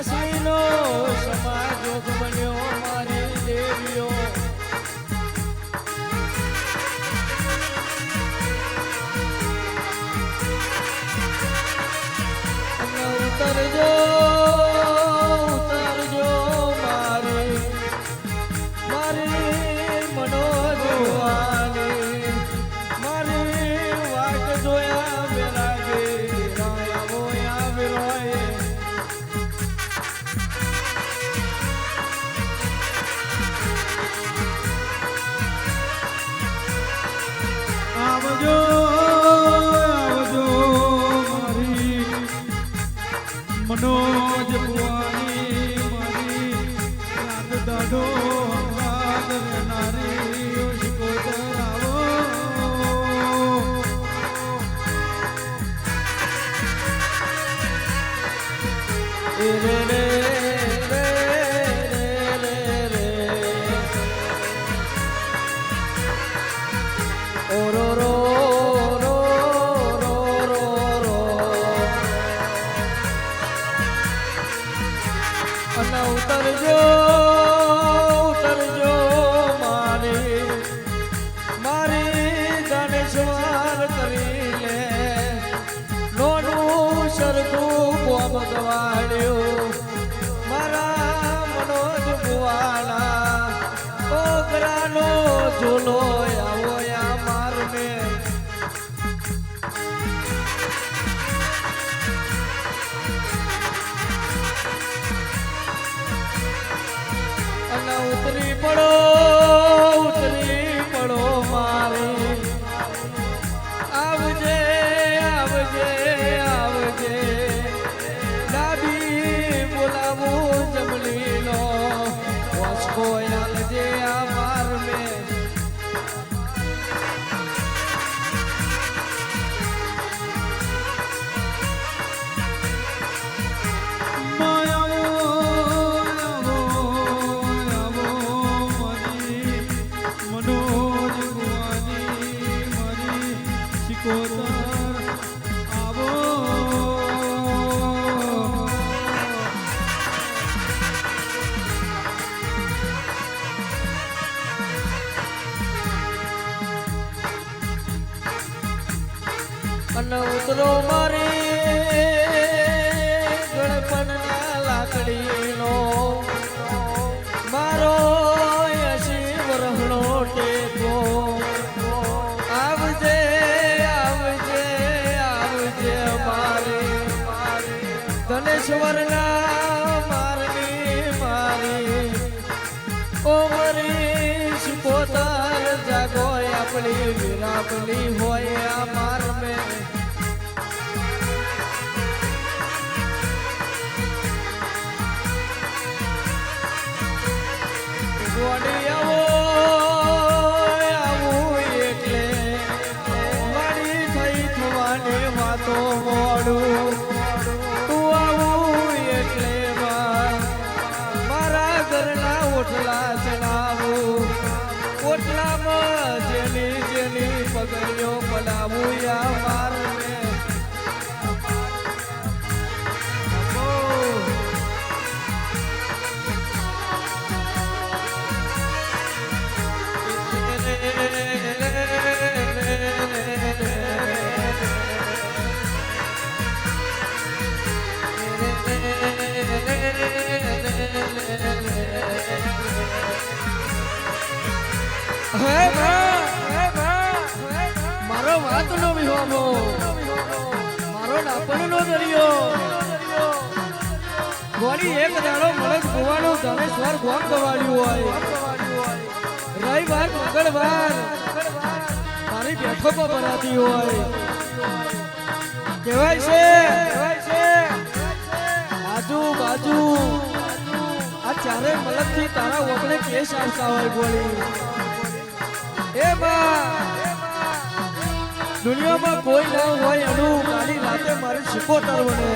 કાશીનો સમાજ બન્યો મારી દેવીઓ ઉતરજો ઉતરજો મારી મારી મનોજવાની મારી વાટ જોયા વેલાગે રાયા વેલોય આવજો આવજો મારી મનોજ ભુવાની મારી રાત દાડો રાત નારી શિકોતર આવો રે રે રે રે રે ઓ રો રો રો રો રો રો અને ઉતરજો ઉતરજો મારી મારી દાનેશ્વર કરી લે નોનું સરખું બોબ ગવાડ્યું મારા મનોજ ભુવાના ઓગરાનો ઝોલો આવો યા મારને અને ઉતરી પડો મારી આવજે આવજે આવજે ડાબી બોલાવું જમલીનો વાસ્કો યાલજે આ મારને અને ઉતરો મારી ગણપણના લાકડીનો મારો 80 વર્ષનો ટેકો આવજે આવજે આવજે મારી ધનેશ્વરના મારની મારી ઓ મારી શિકોતર જાગો આપણી વિરાપલી હોય આ માર મેં આવું એટલે મારી થઈ થવાની વાતો મોડું તું આવું એટલે મારા ઘરના ઓટલા ચડાવું ઓટલામાં જેની જેની પગલીઓ પડાવું યા મારને મારો વાત નો વિહોમો મારો ડાપણનો દરિયો ગોળી એક દાડો મળદ ગોવાનું ધનેશ્વર ગોમ ગવાડ્યું હોય રવિવાર મંગળવાર મારી બેઠકો ભરાતી હોય કહેવાય છે આજુબાજુ આ ચારે મલકથી તારા ઓગણે કેસ આવતા હોય ગોળી દુનિયામાં કોઈ ના હોય એનું મારી રાતે મારી શિકોતર બને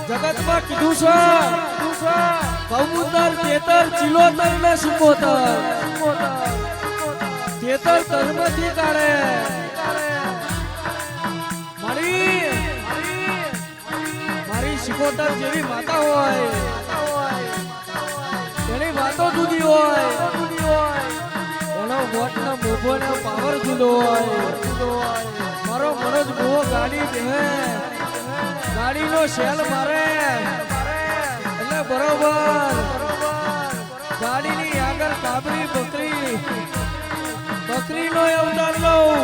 જગતમાં કીધું છે કબૂતર તેતર ચિલોતર ને શિકોતર તેતર તરમાંથી કાઢે મારી શિકોતર જેવી માતા હોય એની વાતો જુદી હોય એનો વોટનો મોભોનો પાવર જુદો હોય મારો મનોજ બહુ ગાડી દે ગાડીનો શેલ મારે એટલે બરોબર ગાડીની આગળ કાબરી બકરીનો અવતાર લઉં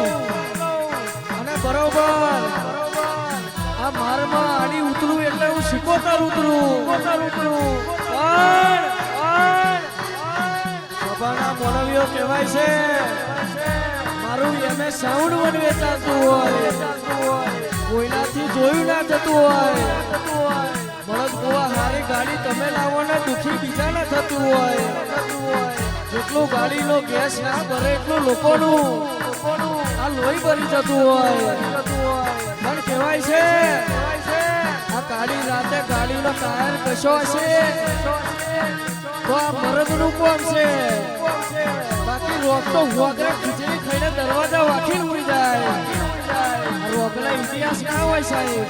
અને બરોબર આ મારમાં આડી ઉતરું એટલે હું શિકોતર ઉતરું સભાના મોનવીઓ કહેવાય છે મારું એને સાઉન્ડ વન વેચાતું હોય કોઈનાથી જોયું ના થતું હોય બળદ ગોવા હારી ગાડી તમે લાવો ને દુખી બીજાને થતું હોય જેટલું ગાડીનો ગેસ ના ભરે એટલું લોકોનું આ લોહી ભરી જતું હોય પણ કહેવાય છે આ કાળી રાતે ગાડીનો ટાયર કશો હશે તો આ મરદનું કોમ છે બાકી રોગ તો વગર ખીચડી ખાઈને દરવાજા વાખીને ઉડી જાય રોગના ઇતિહાસ ના હોય સાહેબ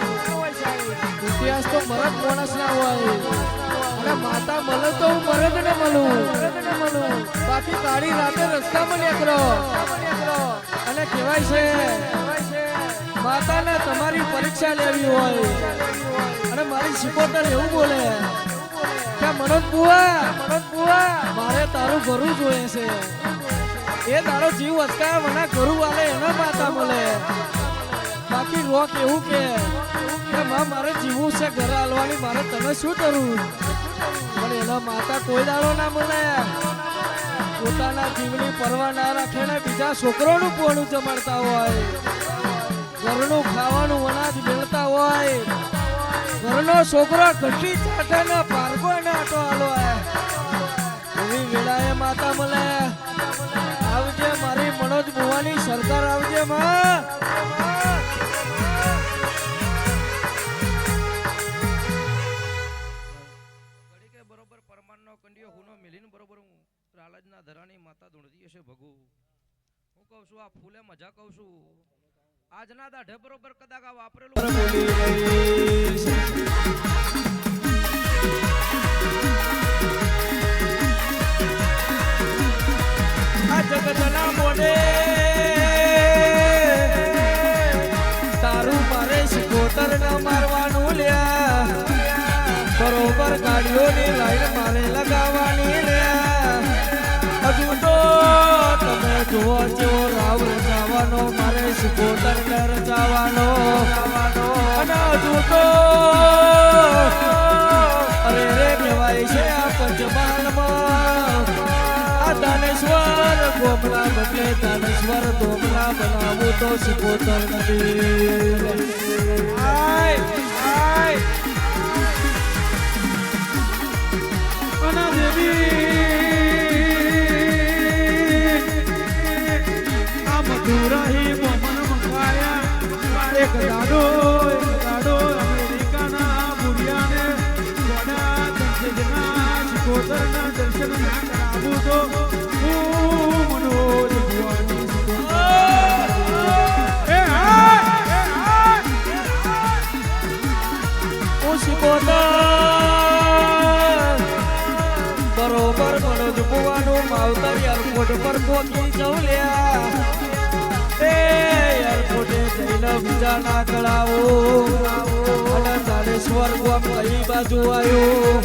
ઇતિહાસ તો મરદ માણસ ના હોય અને માતા મળે તો હું મરદ ને મળું બાકી કાળી રાતે રસ્તામાં નીકળો અને કહેવાય છે માતાને તમારી પરીક્ષા લેવી હોય અને મારી શિકોતર એવું બોલે કે મનોજ બુઆ મારે તારું ઘરું જોઈએ છે એ તારો જીવ અટકાય મને ઘરું વાલે એના માતા મળે બાકી રોક એવું કે માં મારે જીવવું છે ઘરે હાલવાની મારે તમે શું કરવું પણ એના માતા કોઈ દાડો ના મળે પોતાના જીવની પરવા ના રાખે ને બીજા છોકરોનું પોણું જમાડતા હોય ઘરનું ખાવાનું અનાજ મેળતા હોય ઘરનો છોકરો ઘટી ચાટે ને પારગો ને આટો હાલો એવી વેળાએ માતા મળે આવજે મારી મનોજ બુવાની સરકાર આવજે માં બરોબર પરમાનનો કંડિયો હુનો મેલીને બરોબર હું રાલજના ધરાની માતા ધૂણતી હશે ભગુ હું કહું છું આ ફૂલે મજા કહું છું આજના દાઢે બરોબર કદાચ આ વાપરેલું આ જગતના મોઢે તારું મારે શિકોતર ન મારવાનું લ્યા બરોબર ગાડીઓની લાઈન મારે લગાવવાની લ્યા હજુ તો તમે જુઓ છો રાવ રચાવાનો મારે શિકોતર ને રચાવાનો અને હજુ તો અરે રે કહેવાય છે આ પંચમહાલમાં આ દાનેશ્વર ગોમના બદલે દાનેશ્વર ગોમના બનાવું તો શિકોતર નથી એક દાડો અમેરિકાના બુરિયાને ગોડા દર્શનના શિકોતરના દર્શન ના કરાવું તો હું મનોજ ભુવાની શિકોતર બરોબર મનોજ ભુવાનું માવતર એરપોર્ટ પર પહોંચી જવું લ્યા એરપોર્ટે જઈને બીજા ના કળાવો અને દાનેશ્વર ગામ કઈ બાજુ આવ્યું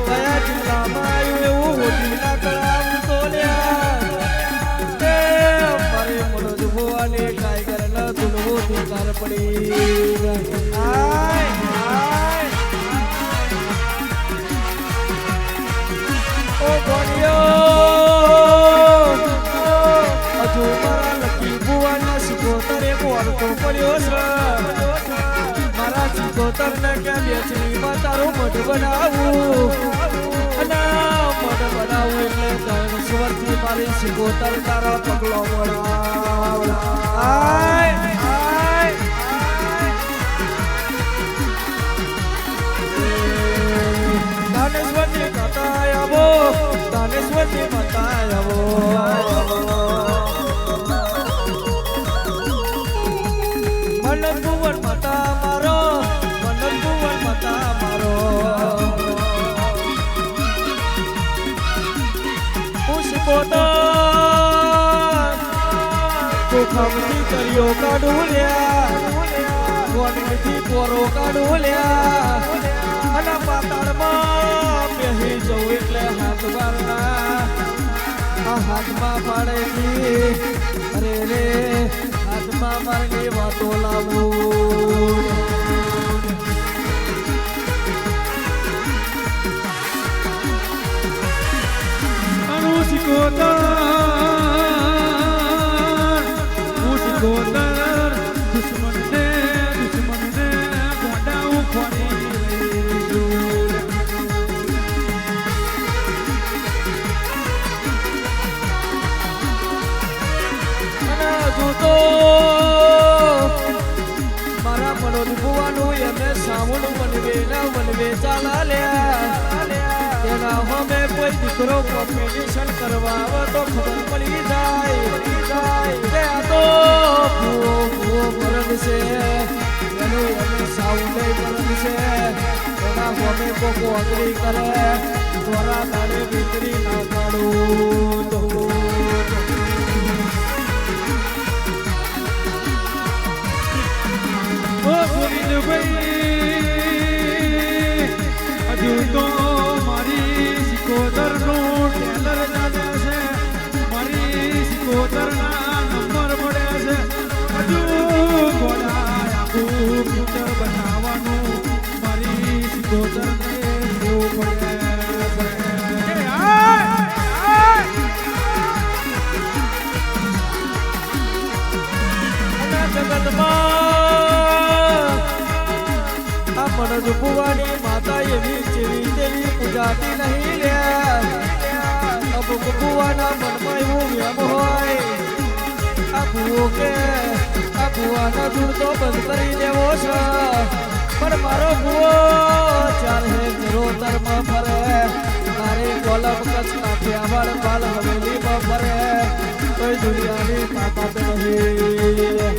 કયા જિલ્લામાં આવ્યું એવું હોટી ના કળાવું તો લ્યા મારે મનોજ ભુવાને ટાઈગર ન ધૂળવું ધિકાર પડી ઓ ગોળિયો હજુ મારા લકી બુવાના શિકોતર એક ઓળખો પડ્યો છે મારા શિકોતર ને ક્યાં બેચણીમાં તારું મઢ બનાવું અને મઢ બનાવું એટલે દાનેશ્વરથી મારી શિકોતર તારા પગલો વળાવ દાનેશ્વરની માતા આવો દાનેશ્વરની માતા આવો મનન ભુવન માતા મારો મનન ભુવન માતા ખમથી તરિયો કાઢું લ્યા ગોળથી કોરો કાઢું લ્યા અને પાતાળમાં બેહી જવું એટલે હાથ વાળના આ હાથમાં પાડેલી અરે રે હાથમાં મારની વાતો લાવું મુસકોદર દુશ્મનને ગોડા ઉખોડી લઈશું અને હજુ તો મારા મનોજ ભુવાનું એમને સામું વનવે ચાલ્યા તેના હમે કોઈ દીકરો કોમ્પિટિશન કરવા આવે તો ખબર પડી જાય કે આ તો ભૂવો મરદ છે એનું એમને સાઉન્ડ મરદ છે એના હમે કોકો અગ્રી કરે દ્વારા તારે દીકરી ના કાઢું તો હજુ તો મારી સિકોદરનું ટેલર ચાલે છે મારી સિકોદરના નંબર મળ્યા છે હજુ ઘોડા આખું પિક્ચર બનાવવાનું મારી સિકોદરને જોવું પડે મનોજ ભુવાની માતા એવી જેવી તેવી પૂજાતી નહીં લ્યા અમુક ભુવાના મનમાં એવું વ્યમ હોય આ ભુવો કે આ ભુવાના દૂર તો બંધ કરી દેવો છે પણ મારો ભુવો ચાલે ચરોતરમાં ફરે મારી કોલમ કચ્છ કાઠિયાવાડ પાલ હવેલીમાં ફરે કોઈ દુનિયાની તાકાત નહીં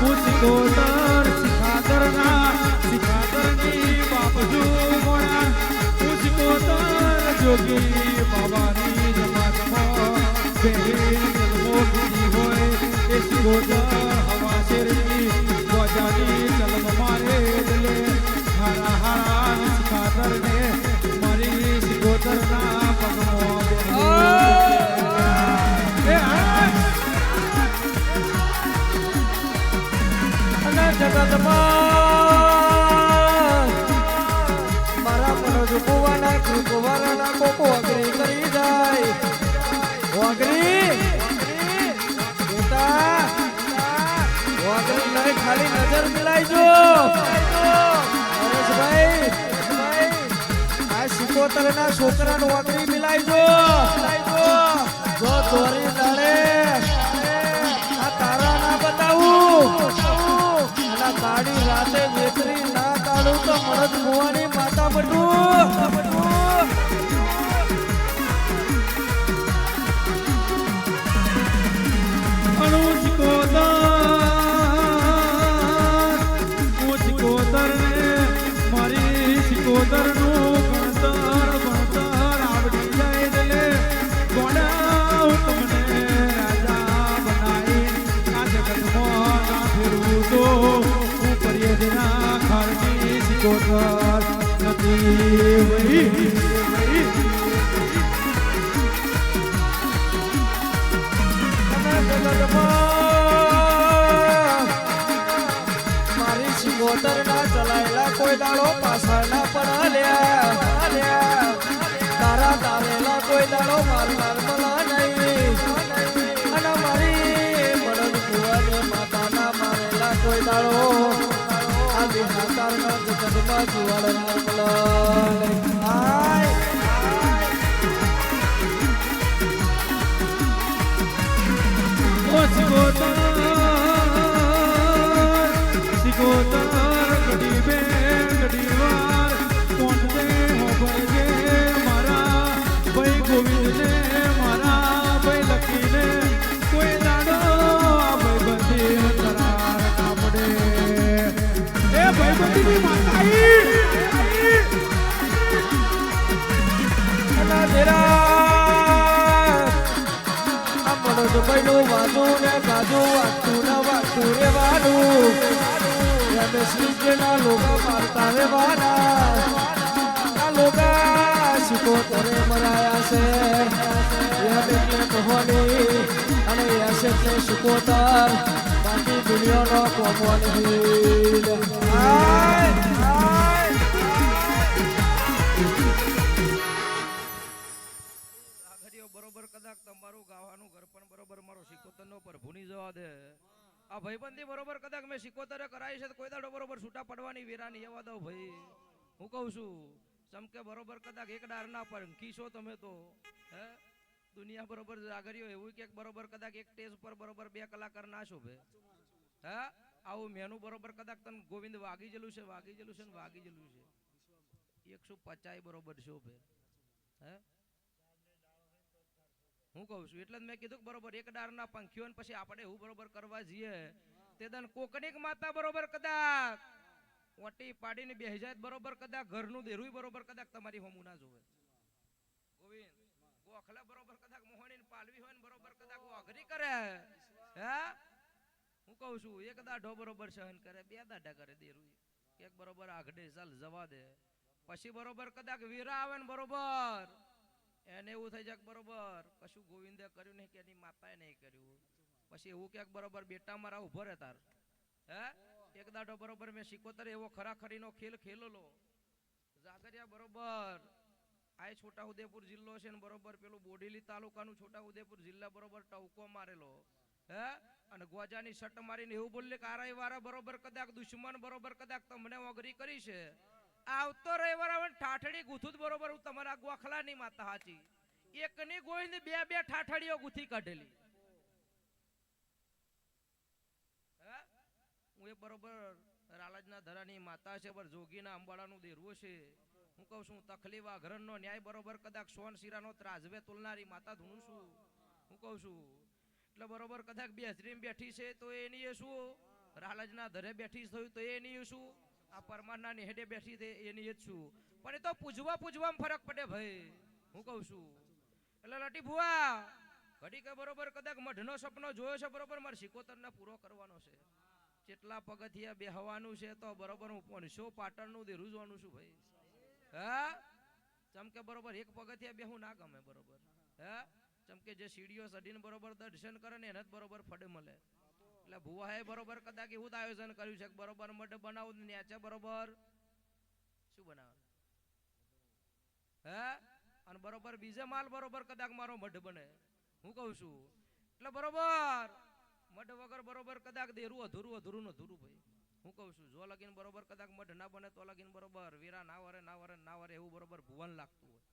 મુસકોદર શિખાદરની બાપજુ ગોળા મુસકોદર જોગી બાબાની જમાતમાં બેહી જન્મો કીધી હોય એ શિકોદર હવા શેરની ગોજાની ચલમ મારે દલે હારા હારા શિખાદરને મારી શિકોદરના પગમાં જગતમાં મારા મનોજ ભુવાના કૃપવાળાના કોકો અગ્રી કરી જાય અગ્રી બેટા અગ્રી નહીં ખાલી નજર મિલાઈજો હરેશભાઈ આ સિકોતરના છોકરાનું અગ્રી મિલાઈજો જો દોરી દાડે આ તારા ના બતાવું કાળી રાતે વેતરી ના કાઢું તો મરદ ભુવાની માતા બટું મુસકોદર ને મારી સિકોદરનું ભણતર આવડી જાય એટલે ગોડા તમને રાજા બનાવી આ જગતમાં ના ફેરવું તો પરિયજના ખારતી સિકોદર નથી મારી સિકોદર ના ચલાયેલા કોઈ દાડો પાછળ ના પડ્યા તારા તારેલા કોઈ દાડો મારનાર મળા નહીં અને મારી મરદ ભુવાની માતાના મારેલા કોઈ દાડો આ બિહારના જગતમાં જુવાડ આય સિકોદર ઘડી બે ઘડી વાર કોણ દે હોબળજે મારા ભાઈ ગોવિંદને મારા ભાઈ લખીને કોઈ દાડો આ ભાઈ બંધી તરાર કાપડે એ ભાઈ બંધીની માતાઈ ભાઈનું વાજું ને ગાજું વાગતું ને વાગતું રેવાનું એમ શ્રીજીના લોકો મારતા રેવાના આ લોકો સિકોતરે મરાયા છે એમ એટલે કહોની અને એસ એટલે સિકોતર બાકી દુનિયાનો કોમો નહીં આખરીઓ બરોબર કદાચ તમારું ગાવાનું ઘર પણ બરોબર મારો સિકોતરનો પર ભૂની જવા દે આ ભાઈબંધી બરોબર કદાચ મેં સિકોતરે કરાવી છે તો કોઈ દાડો બરોબર છૂટા પડવાની વેરા નહીં એવા દઉં ભાઈ હું કહું છું ચમકે બરોબર કદાચ એક ડાર ના પર કીશો તમે તો હે દુનિયા બરોબર જાગરીઓ એવું કે બરોબર કદાચ એક સ્ટેજ પર બરોબર 2 કલાકાર ના શોભે હે આવું મેનું બરોબર કદાચ તને ગોવિંદ વાગી જેલું છે ને વાગી જેલું છે 150 બરોબર શોભે હે હું કહું છું એટલે જ મેં કીધું કે બરોબર એક ડારના પંખીઓ ને પછી આપણે એવું બરોબર કરવા જઈએ તે દન કોકણીક માતા બરોબર કદાચ ઓટી પાડીને બેહી જાય બરોબર કદાચ ઘરનું દેરું બરોબર કદાચ તમારી હોમું ના જોવે ગોવિંદ ગોખલા બરોબર કદાચ મોહણીને પાલવી હોય ને બરોબર કદાચ અઘરી કરે હે હું કહું છું એક દાઢો બરોબર સહન કરે 2 દાઢા કરે દેરું એક બરોબર આગડે ચાલ જવા દે પછી બરોબર કદાચ વીરા આવે ને બરોબર એને એવું થઈ જાય બરોબર કશું ગોવિંદે કર્યું નહીં કે એની માતાએ નહીં કર્યું પછી એવું ક્યાંક બરોબર બેટા મારા ઉભો રહે તાર હે એક દાડો બરોબર મેં સિકોતર એવો ખરાખરીનો ખેલ ખેલેલો જાગરિયા બરોબર આ છોટાઉદેપુર જિલ્લો છે ને બરોબર પેલું બોડેલી તાલુકાનું છોટાઉદેપુર જિલ્લા બરોબર ટવકો મારેલો હે અને ગોજાની સટ મારીને એવું બોલે કે આ રવિવારે બરોબર કદાચ દુશ્મન બરોબર કદાચ તમને ઓગરી કરી છે આવતો રવિવાર આવે ઠાઠડી ગુથું બરોબર હું તમારા ગોખલાની માતા હાચી એકની ગોઈંદ 2 ઠાઠડીઓ ગુથી કાઢેલી હે હું એ બરોબર રાલાજના ધરાની માતા છે પર જોગીના અંબાડાનું દેરવો છે હું કહું છું તકલીવા ઘરનો ન્યાય બરોબર કદાચ સોન શીરાનો ત્રાજવે તુલનારી માતા ધૂણું છું હું કહું છું એટલે બરોબર કદાચ બેસરીમ બેઠી છે તો એની એ શું રાલાજના ધરે બેઠી થયું તો એની શું આ પરમારના નેહડે બેઠી છે એની જ છું પણ એ તો પૂજવામાં ફરક પડે ભાઈ હું કહું છું એટલે લટી ભુવા ઘડી કે બરોબર કદાચ મઢનો સપનો જોયો છે બરોબર મારે સિકોતરને પૂરો કરવાનો છે કેટલા પગથિયા બેહવાનું છે તો બરોબર હું 500 પાટણનું દેરું જોવાનું છું ભાઈ હે ચમકે બરોબર એક પગથિયા બેહું ના ગમે બરોબર હે ચમકે જે સીડીઓ ચડીને બરોબર દર્શન કરે ને એને જ બરોબર ફડે મળે એટલે ભુવાએ બરોબર કદાચ એવું આયોજન કર્યું છે કે બરોબર મઢ બનાવું ન્યાચે બરોબર શું બનાવવાનું હે અને બરોબર બીજે માલ બરોબર કદાચ મારો મઢ બને હું કહું છું એટલે બરોબર મઢ વગર બરોબર કદાચ દેરું અધૂરું ભાઈ હું કહું છું જો લગીન બરોબર કદાચ મઢ ના બને તો લગીન બરોબર વીરા ના વરે એવું બરોબર ભુવન લાગતું હોય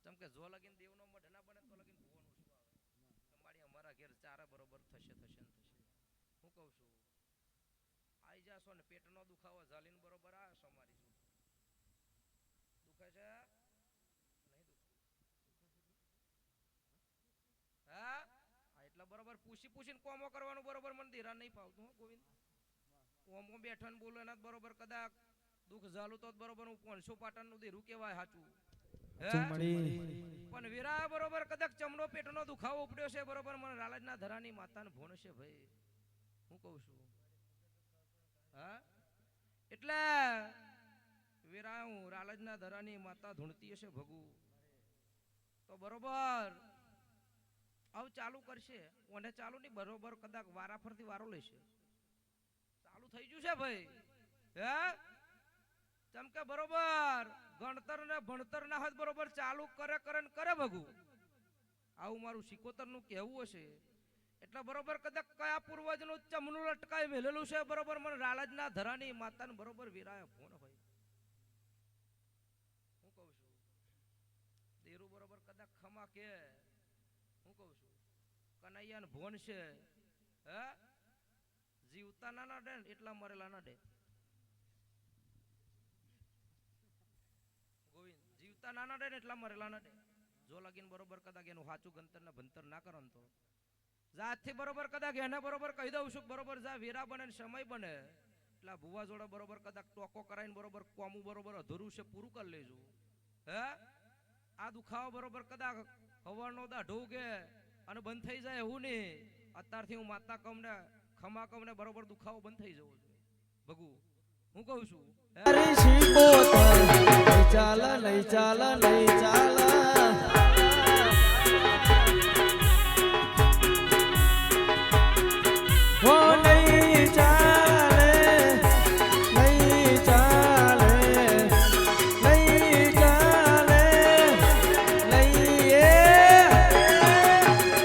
જેમ કે જો લગીન દેવનો મઢ ના બને તો લગીન ભુવન ઓછું આવે તમારી અમારા ઘેર ચારે બરોબર થશે હું કહું છું આઈ જાશો ને પેટનો દુખાવો ઝાલીને બરોબર આ સમારી છું દુખે છે નહીં દુખે હા એટલે બરોબર પૂછીને કોમો કરવાનું બરોબર મને ધીરા નહીં ફાવતું ગોવિંદ ઓમો બેઠો ને બોલો એના બરોબર કદાચ દુઃખ ઝાલું તો બરોબર હું 500 પાટણનું દેરું કેવાય સાચું પણ વીરા બરોબર કદાચ ચમડો પેટનો દુખાવો ઉપડ્યો છે બરોબર મને રાલાજના ધરાની માતાને ભોણ છે ભાઈ હું કહું છું હા એટલે વીરા હું રાલાજના ધરાની માતા ધૂણતી હશે ભગુ તો બરોબર આવ ચાલુ કરશે ઓને ચાલુ નહીં બરોબર કદાચ વારા ફરતી વારો લેશે ચાલુ થઈ ગયું છે ભાઈ હે જેમ કે બરોબર ગણતર ને ભણતર ના હોય બરોબર ચાલુ કરે ભગુ આવું મારું સિકોતર નું કહેવું હશે એટલે બરોબર કદાચ કયા પૂર્વજ નું ચમનું લટકાઈ મેલેલું છે બરોબર મને રાલાજના ધરાની માતા ને બરોબર વીરાય ફોન ભાઈ હું કહું છું દેરું બરોબર કદાચ ખમા કે હું કહું છું કનૈયા ભોન છે હે જીવતા ના ડે એટલા મરેલા ના ડે ગોવિંદ જીવતા નાના ડે એટલા મરેલા ના ડે જો લગીન બરોબર કદાચ એનું સાચું ગંતર ને ભંતર ના કરો તો જાતથી બરોબર કદાચ એને બરોબર કહી દઉં છું બરોબર જા વીરા બને સમય બને એટલે ભુવા જોડે બરોબર કદાચ ટોકો કરાઈને બરોબર કોમું બરોબર અધૂરું છે પૂરું કરી લેજો હે આ દુખાવો બરોબર કદાચ હવાનો દાઢો કે અને બંધ થઈ જાય એવું ને અત્યારથી હું માતા કહું ને ખમા કહું ને બરોબર દુખાવો બંધ થઈ જવો જોઈએ ભગુ હું કહું છું હે? તારી શીપોતર લઈ ચાલ લઈ ચાલ લઈ ચાલ હો લઈ ચાલે લઈ ચાલે લઈ ચાલે લઈએ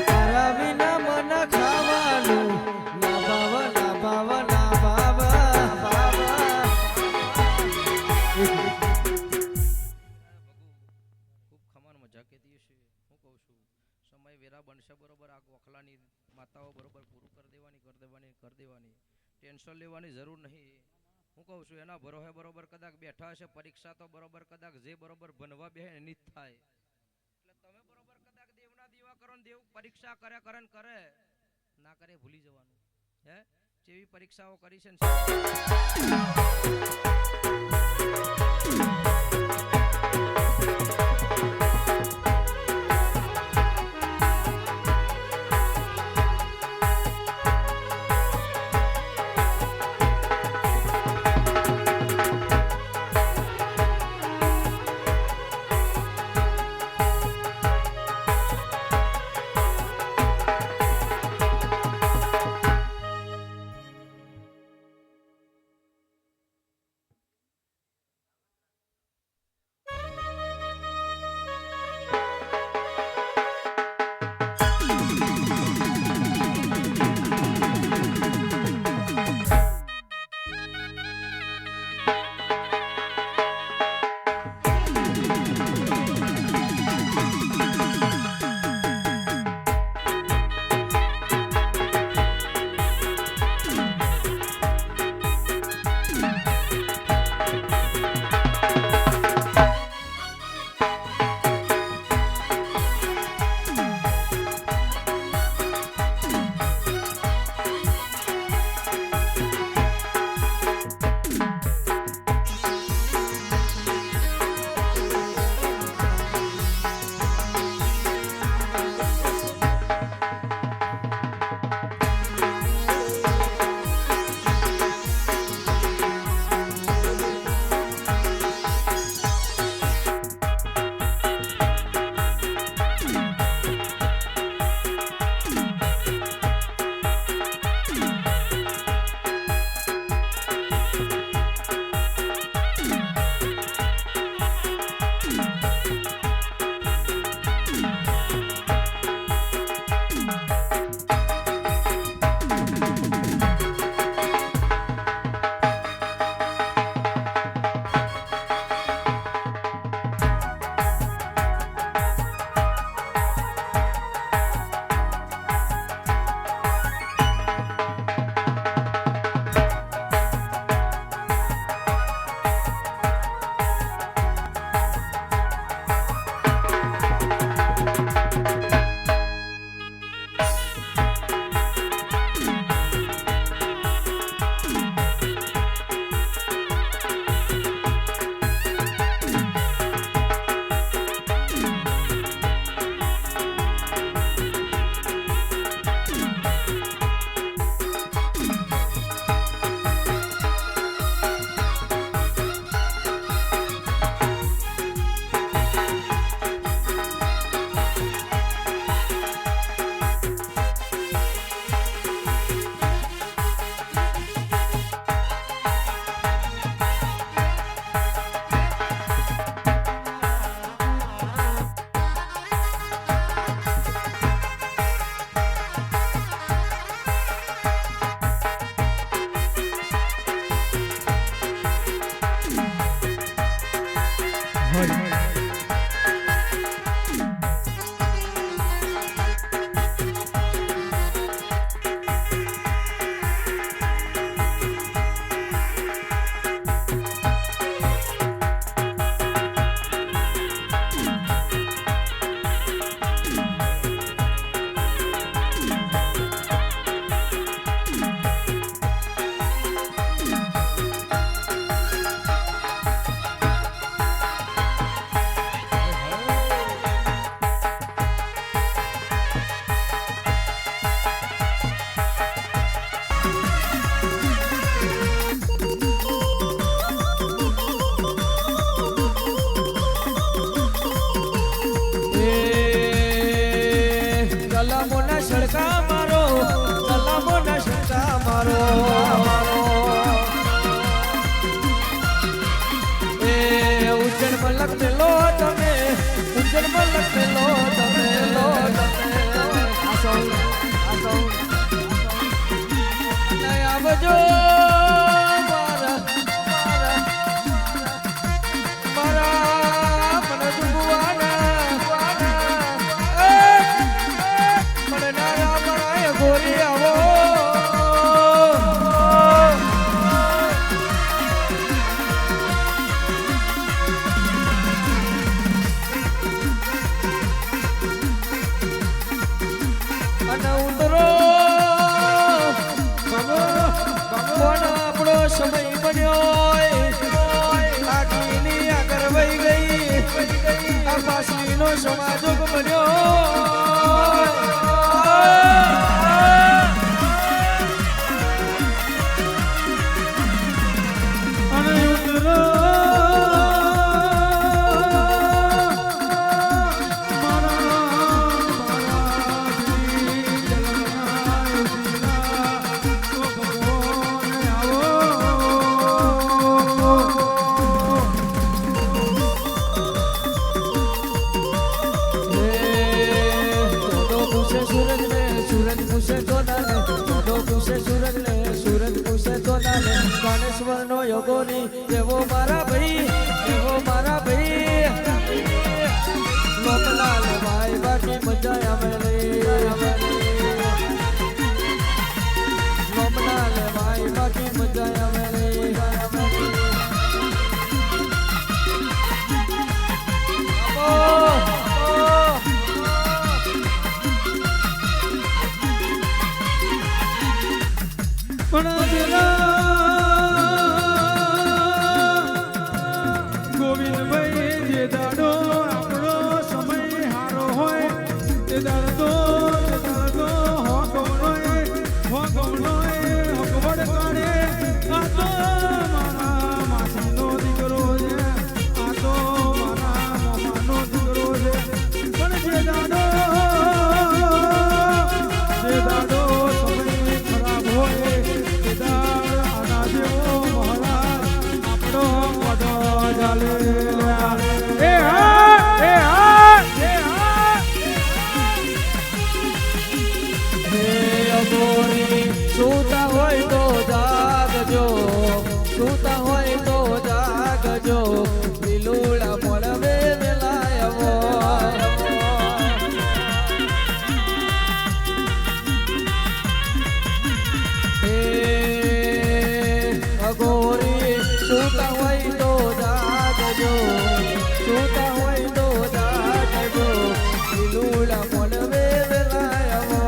તારા વિના મન ખાવાનું ના ભાવ ના ભાવ ના ભાવ ભગુ ખૂબ ખમાન મજા કેતી હશે હું કહું છું સમય વેરા બનશે બરોબર આ ગોખલાની માતાઓ બરોબર પૂરું કરી દેવાની ટેન્શન લેવાની જરૂર નહીં હું કહું છું એના ભરોહે બરોબર કદાચ બેઠા હશે પરીક્ષા તો બરોબર કદાચ જે બરોબર બનવા બે એની જ થાય એટલે તમે બરોબર કદાચ દેવના દીવા કરો ને દેવ પરીક્ષા કરે ના કરે ભૂલી જવાનું હે જેવી પરીક્ષાઓ કરી છે ને સલામો ના સડકા મારો સલામો ના સડકા મારો એ ઉજ્જૈન મલક મેલો તમે ઉજ્જૈન મલક મેલો તમે આસો આવજો સમય બન્યો આગળની આગળ વહી ગઈ આ પાછળનો સમાજોગ બન્યો અને ઉતરો ગણેશ્વર નો યોગોની એવો મારા ભાઈ લોકલાલ ભાઈ બાકી મજા આવે લોકલાલ ભાઈ બાકી મજા આવે ગોવિંદભાઈ જે દાડો આપણો સમય હારો હોય તે દાડો હકવડ કાઢે આ તો મારા માસીનો દીકરો છે આ તો મારા મામાનો દીકરો છે પણ જે દાડો સમય ખરાબ હોય તે દાડ આના જેવો મહારાજ આપણો વડો ચાલે સુતા હોય તો જાગજો સુતા હોય તો જાગજો લીલુડા મળવે વેલાયવો અઘોરી સુતા હોય તો જાગજો સુતા હોય તો જાગજો લીલુડા મળવે વેલાયવો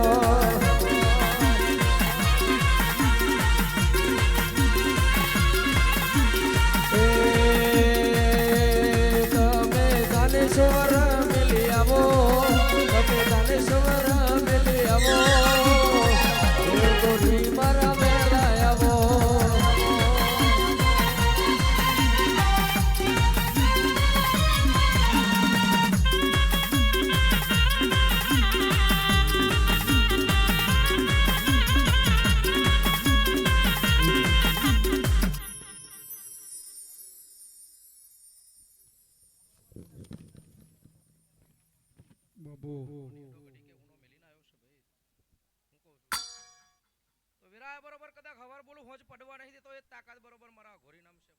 સ્વર મિલી આવો તમે તાને સ્વર મિલી આવો ગોરી મારા મેળા આવો બરોબર કદાચ હવાર બોલું હોજ પડવા નહીં દેતો એ તાકાત બરોબર મારા ઘોરી નામ છે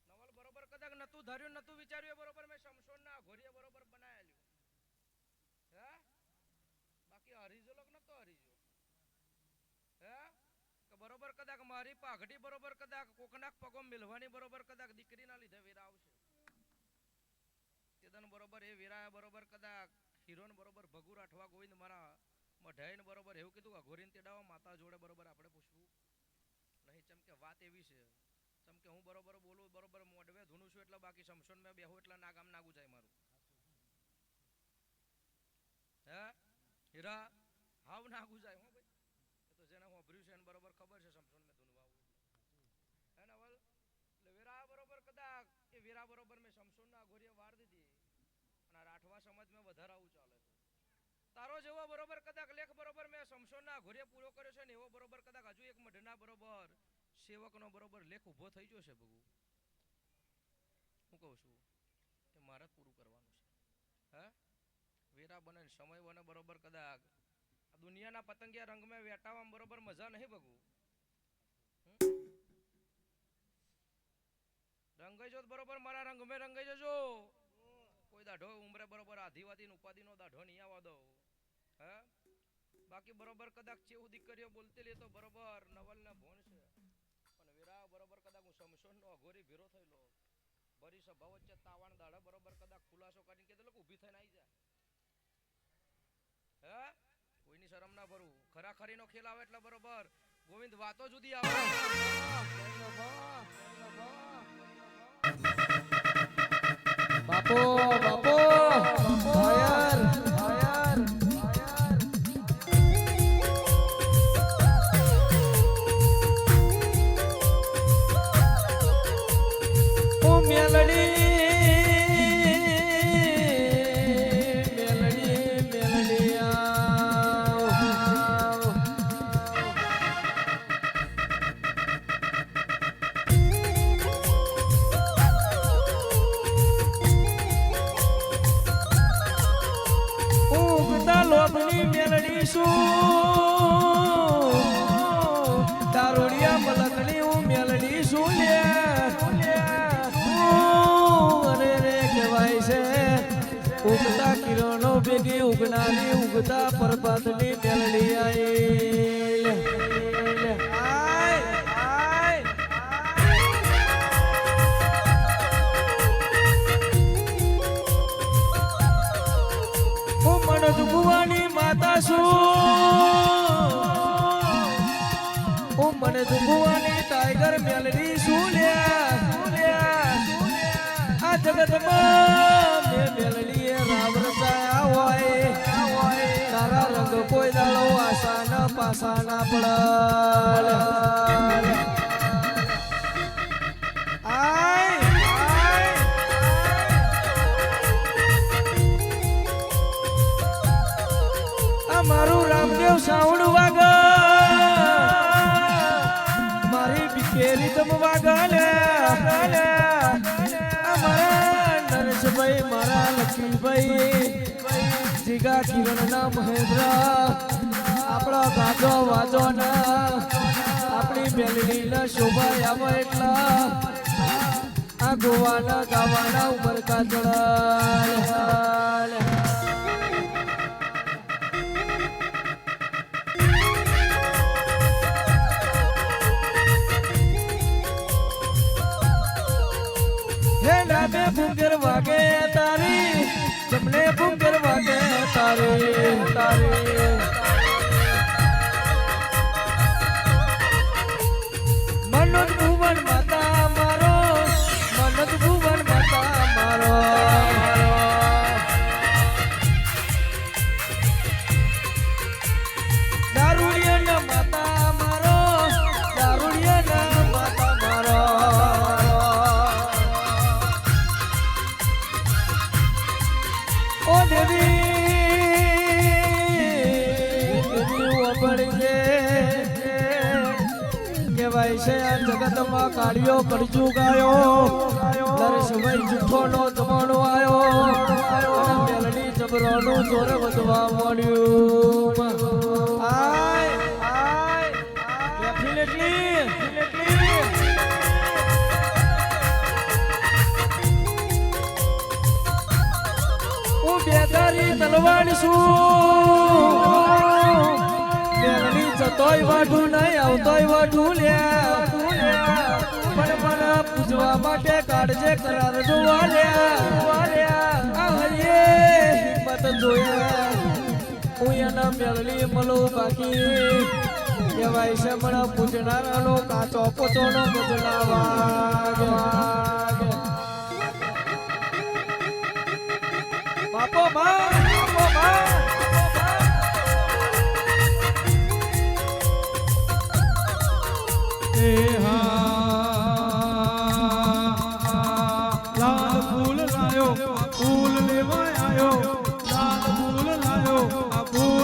નવલ બરોબર કદાચ નતું ધાર્યું નતું વિચાર્યું બરોબર મેં શમશોન ના ઘોરીએ બરોબર બનાયેલું હે બાકી હરીજો લોક નતો હરીજો હે કે બરોબર કદાચ મારી પાઘડી બરોબર કદાચ કોકનાક પગો મિલવાની બરોબર કદાચ દીકરીના લીધે વીરા આવશે તેદન બરોબર એ વીરા બરોબર કદાચ હીરોન બરોબર ભગુ રાઠવા ગોવિંદ મારા મઢાઈને બરોબર એવું કીધું અઘોરીને તેડાવા માતા જોડે બરોબર આપણે પૂછવું નહીં ચમ કે વાત એવી છે ચમ કે હું બરોબર બોલું બરોબર મોઢવે ધૂનું છું એટલે બાકી શમશોન મેં બેહું એટલે નાગામ નાગું જાય મારું હે હીરા હાવ નાગું જાય હો ભાઈ એ તો જેને હું અભર્યું છે એને બરોબર ખબર છે શમશોન મેં ધૂનવા હે નવલ એટલે વીરા બરોબર કદાચ એ વીરા બરોબર મેં શમશોનના અઘોરીએ વાર દીધી અને રાઠવા સમાજ મેં વધારે આવું ચાલે મારો જેવો બરોબર કદાચ લેખ બરોબર મેં સમસોનના ઘોરે પૂરો કર્યો છે ને એવો બરોબર કદાચ હજુ એક મઢના બરોબર સેવકનો બરોબર લેખ ઊભો થઈ ગયો છે ભગુ હું કહું છું એ મારે જ પૂરું કરવાનું છે હે વેરા બને ને સમય બને બરોબર કદાચ આ દુનિયાના પતંગિયા રંગમાં વેટાવામાં બરોબર મજા નહીં ભગુ રંગાઈ જો બરોબર મારા રંગમાં રંગાઈ જજો કોઈ દાઢો ઉમરે બરોબર આદિવાદી ઉપાધિનો દાઢો નહીં આવવા દો હે બાકી બરોબર કદાચ ચેવું દીકરીઓ બોલતી લે તો બરોબર નવલ ને ભોણ છે પણ વેરા બરોબર કદાચ હું સમસોન નો અઘોરી ભેરો થયેલો ભરી સભા વચ્ચે તાવાણ દાડા બરોબર કદાચ ખુલાસો કરીને કે લોકો ઊભી થઈને આવી જાય હે કોઈની શરમ ના ભરું ખરાખરીનો ખેલ આવે એટલે બરોબર ગોવિંદ વાતો જુદી આવે બાપો બાપો આયર આયર ઓ મેલડી મેલડી શું દારૂડિયા મલકની હું મેલડી શું લે અરે રે કહેવાય છે ઉગતા કિરણો ભેગી ઉગનારી ઉગતા પર્વતની મેલડી આઈ માતા શું મને દુખવાની ટાઈગર મેલડી શું આ જગતમાં મેં મેલડી રામ રચાયા હોય તારા રંગ કોઈ દાડો આશા ના પાસા ના પડ મારું રામદેવ સાઉન્ડ વાગ મારી બિકેરી તમ વાગલે મારા નરેશભાઈ મારા લક્ષ્મીભાઈ જીગા કિરણ ના મહેન્દ્ર આપણો ગાજો વાજો ના આપણી બેલડી ના શોભા આવે એટલા આ ગોવાના ગાવાના ઉમર કાજળ ડાબે ભૂંગર વાગે તારી જમણે ભૂંગર વાગે તારી મનોજ ભુવન માતા મારો મનોજ ભુવન માતા મારો દારૂડિયા માતા મારો દારૂડિયા માતા મારો ઓ દેવી કહેવાય છે આ જગતમાં કાળિયો કડજુ ગાયો નરેશભાઈ જુઠ્ઠોનો જમાનો આવ્યો મેલડી જબરોનું જોર વધવા મળ્યું આય ડેફિનેટલી બેદારી તલવાડ શું મેલડી જતોય વાઢું નહીં આવતોય વાઢું લ્યા પણ પૂજવા માટે કાઢજે કરાર જોવા લ્યા હિંમત જોયા હું એના મેલડી મળું બાકી કહેવાય છે મને પૂજનારાનો કાચો પોચોનો ગજના વાગ બાપો બા એ લાલ ફૂલ લાયો ફૂલ લેવા આવ્યો લાલ ફૂલ લાયો આ ફૂલ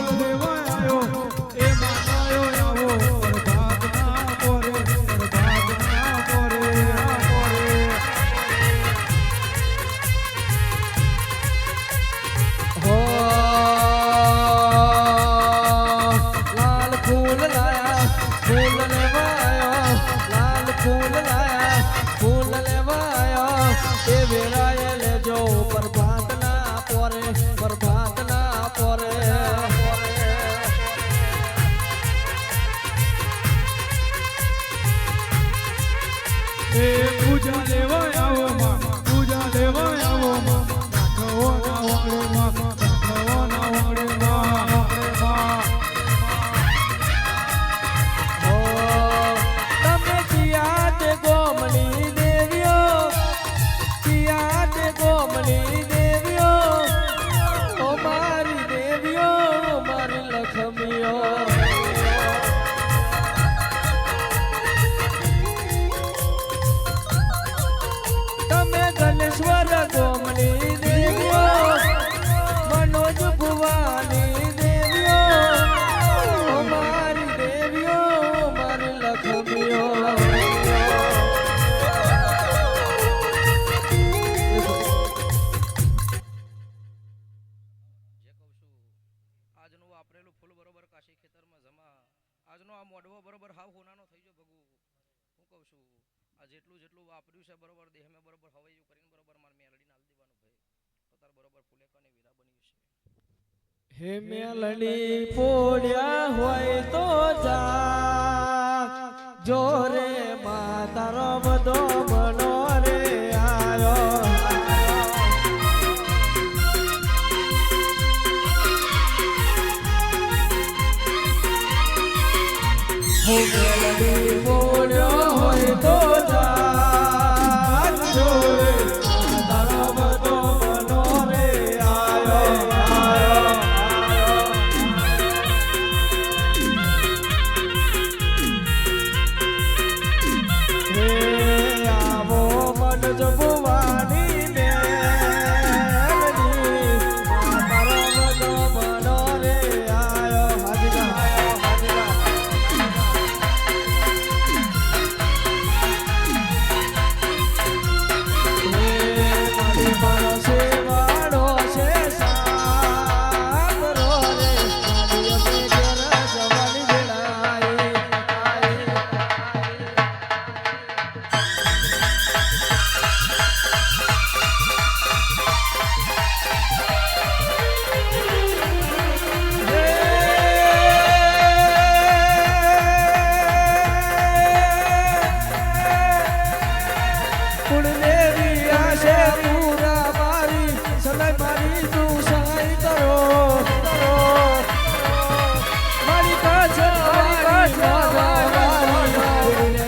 આજનું વાપરેલું ફૂલ બરોબર કાશી ખેતરમાં જમા આજનો આ મોડવો બરોબર હાવ હોનાનો થઈ ગયો ભગુ હું કહું છું આ જેટલું જેટલું વાપર્યું છે બરોબર દેહમાં બરોબર હવાયું કરીને બરોબર માર મેલડી નાલ દેવાનું ભાઈ તો તાર બરોબર ફૂલેકાની વીરા બની છે હે મેલડી પોડ્યા હોય તો જા જોરે માતારો બધો મનો રે આયો હે મેલડી પોડ્યો હોય તો જા જોરે માતારો બધો મનો રે આયો ભુવાની મેલડી માતારો બધો મનો રે આયો હાજરા મારી મારો સેવાડો છે સાગરો રે મારી અમે ઘર જવાની વેળાએ કુળદેવી આશે પૂરા મારી સલાઈ મારી તું સહાય કરો મારી કાછવારી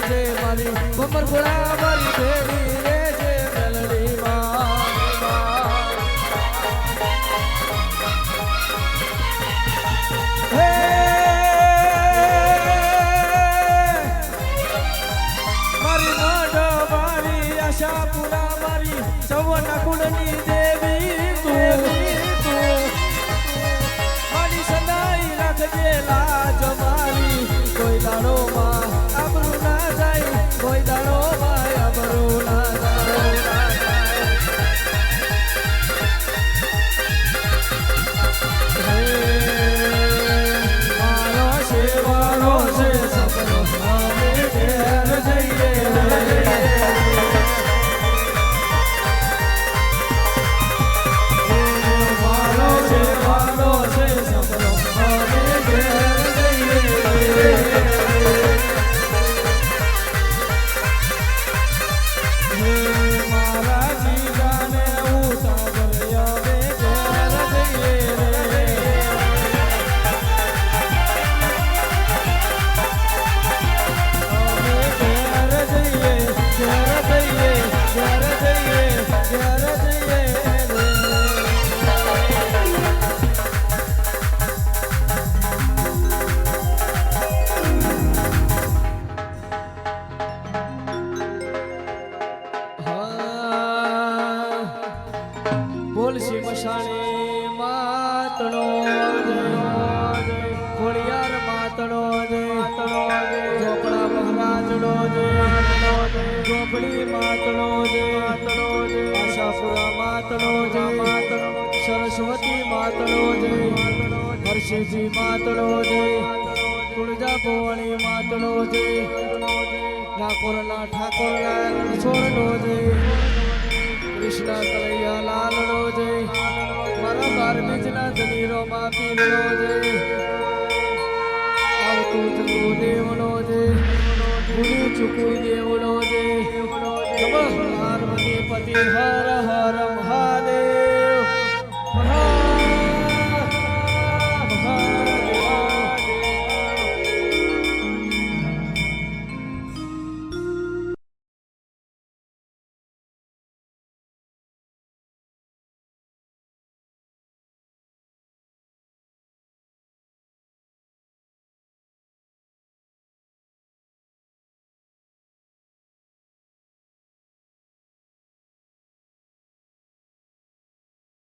જે મારી કમર ગોળા મારી ભેડી રે જે મેલડી મારી મારી આશાપુરા મારી સવના કુળની દેવી તું મારી સદાઈ રાખજે લાજ મારી કોઈ દાડો માં આબરૂ ના જાય કોઈ દાડો માં આબરૂ ના જાય મારો સેવાળો છે સપનો અમે ઘેર જઈએ મારો સેવાળો છે સપનો અમે ઘેર જઈએ મારા જીજાને ઉતાવળ અમે ઘેર જઈએ બોલશી મશાણી માતણો ખોડિયાર માતણો ઝોપડા મહારાજનો ઝોપડી માતણો આશાપુરા માતણો સરસ્વતી માતણો હર્ષિજી માતણો તુળજા ભુવણી માતણો ઠાકોરના છોડનો કૃષ્ણ કનૈયા લાલનો જય મારા બાર બીજના ધનીરોમાં પીરનો જય આવતું જતું દેવનો જય ભૂલી ચૂકું દેવનો જય પાર્વતી પતિ હર હર